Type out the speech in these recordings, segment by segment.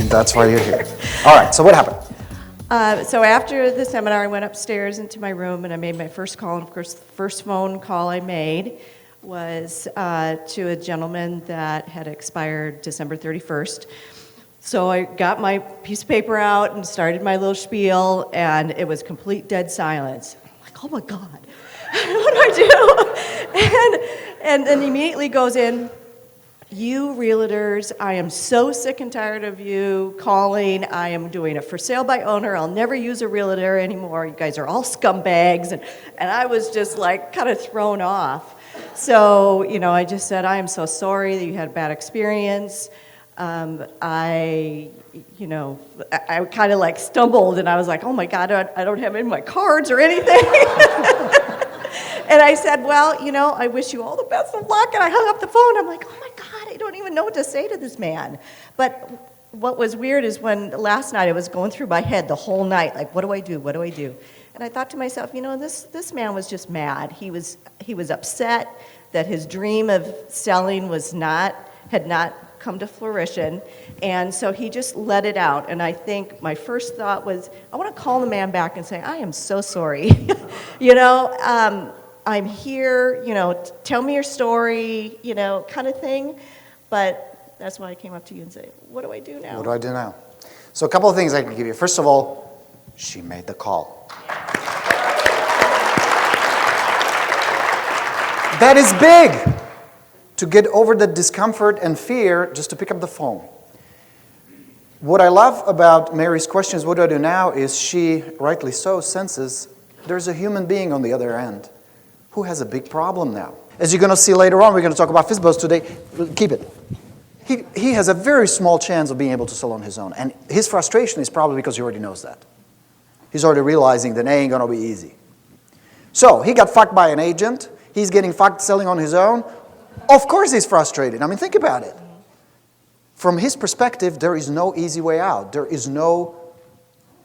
That's why you're here. All right, so what happened? So after the seminar, I went upstairs into my room and I made my first call. And of course, the first phone call I made was to a gentleman that had expired December 31st. So I got my piece of paper out and started my little spiel, and it was complete dead silence. I'm like, oh my God, what do I do? And then immediately goes in, you realtors, I am so sick and tired of you calling. I am doing a for sale by owner. I'll never use a realtor anymore. You guys are all scumbags. And I was just like kind of thrown off. So, I just said, I am so sorry that you had a bad experience. I kind of like stumbled and I was like, oh my God, I don't have any of my cards or anything. And I said, well, I wish you all the best of luck. And I hung up the phone. I'm like, oh my God, I don't even know what to say to this man. But what was weird is when last night I was going through my head the whole night, like, what do I do? What do I do? And I thought to myself, this man was just mad. He was upset that his dream of selling had not come to fruition, and so he just let it out. And I think my first thought was, I want to call the man back and say, I am so sorry. I'm here, tell me your story, kind of thing. But that's why I came up to you and say, what do I do now? What do I do now? So a couple of things I can give you. First of all, she made the call. That is big. To get over the discomfort and fear, just to pick up the phone. What I love about Mary's questions, what do I do now, is she, rightly so, senses there's a human being on the other end who has a big problem now. As you're going to see later on, we're going to talk about FSBOs today. Keep it. He has a very small chance of being able to sell on his own. And his frustration is probably because he already knows that. He's already realizing that it ain't going to be easy. So he got fucked by an agent. He's getting fucked selling on his own. Of course he's frustrated. I mean, think about it. From his perspective, there is no easy way out. There is no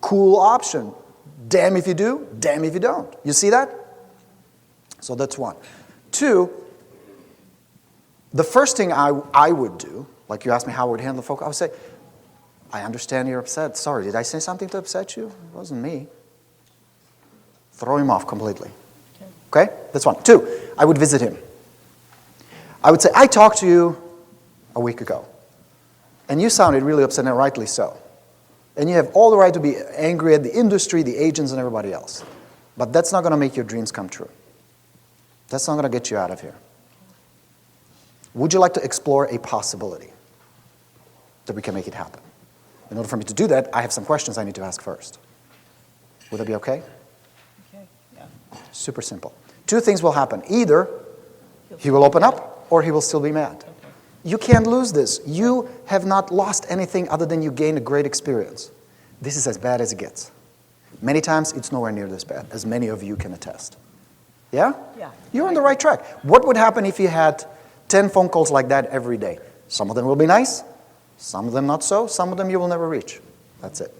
cool option. Damn if you do, damn if you don't. You see that? So that's one. Two, the first thing I would do, like you asked me how I would handle the phone call, I would say, I understand you're upset. Sorry, did I say something to upset you? It wasn't me. Throw him off completely. Okay? That's one. Two, I would visit him. I would say, I talked to you a week ago, and you sounded really upset, and rightly so. And you have all the right to be angry at the industry, the agents, and everybody else. But that's not going to make your dreams come true. That's not going to get you out of here. Would you like to explore a possibility that we can make it happen? In order for me to do that, I have some questions I need to ask first. Would that be okay? Okay, yeah. Super simple. Two things will happen. Either he will open up, or he will still be mad. Okay. You can't lose this. You have not lost anything other than you gained a great experience. This is as bad as it gets. Many times, it's nowhere near this bad, as many of you can attest. Yeah? Yeah. You're on the right track. What would happen if you had 10 phone calls like that every day? Some of them will be nice, some of them not so, some of them you will never reach. That's it.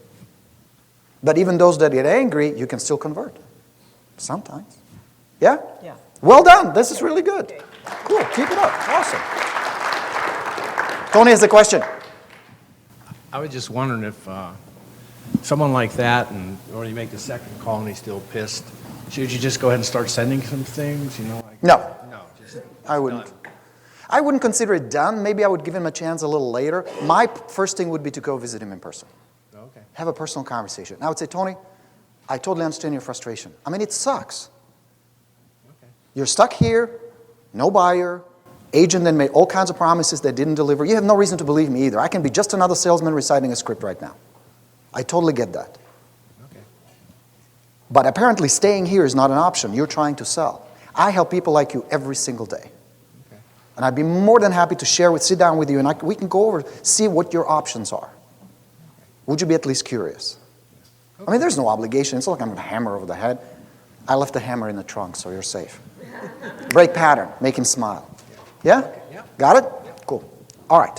But even those that get angry, you can still convert. Sometimes. Yeah? Yeah. Well done. This is really good. Okay. Cool. Keep it up. Awesome. Tony has a question. I was just wondering if someone like that, or you make the second call and he's still pissed, should you just go ahead and start sending some things? Like, no. No. I wouldn't. Done. I wouldn't consider it done. Maybe I would give him a chance a little later. My first thing would be to go visit him in person. Okay. Have a personal conversation. And I would say, Tony, I totally understand your frustration. I mean, it sucks. Okay. You're stuck here. No buyer, agent then made all kinds of promises that didn't deliver. You have no reason to believe me either. I can be just another salesman reciting a script right now. I totally get that. Okay. But apparently staying here is not an option. You're trying to sell. I help people like you every single day. Okay. And I'd be more than happy to sit down with you, and we can go over, see what your options are. Would you be at least curious? Okay. I mean, there's no obligation. It's not like I'm going to hammer over the head. I left the hammer in the trunk, so you're safe. Break pattern. Make him smile. Yeah? Okay, yeah. Got it? Yeah. Cool. All right.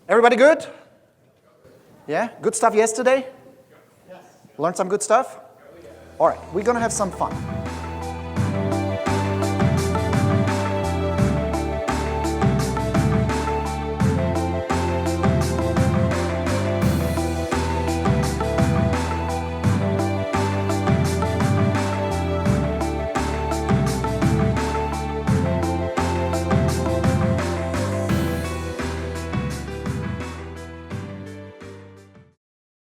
Everybody good? Yeah? Good stuff yesterday? Yes. Learned some good stuff? All right. We're going to have some fun.